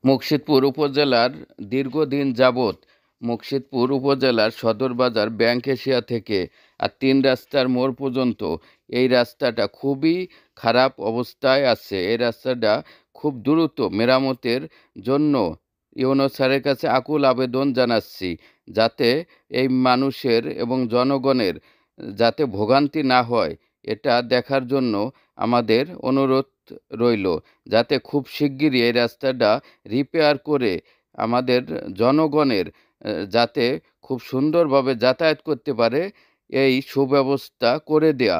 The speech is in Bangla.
মুর্শিদপুর উপজেলার দীর্ঘদিন যাবৎ মুর্শিদপুর উপজেলার সদর বাজার ব্যাংক এশিয়া থেকে আর ৩ রাস্তার মোড় পর্যন্ত এই রাস্তাটা খুবই খারাপ অবস্থায় আছে। এই রাস্তাটা খুব দ্রুত মেরামতের জন্য ইউনো স্যারের কাছে আকুল আবেদন জানাচ্ছি, যাতে এই মানুষের এবং জনগণের যাতে ভোগান্তি না হয়, এটা দেখার জন্য আমাদের অনুরোধ রইল, যাতে খুব শিগগিরই এই রাস্তাটা রিপেয়ার করে আমাদের জনগণের যাতে খুব সুন্দরভাবে যাতায়াত করতে পারে এই সুব্যবস্থা করে দেয়া।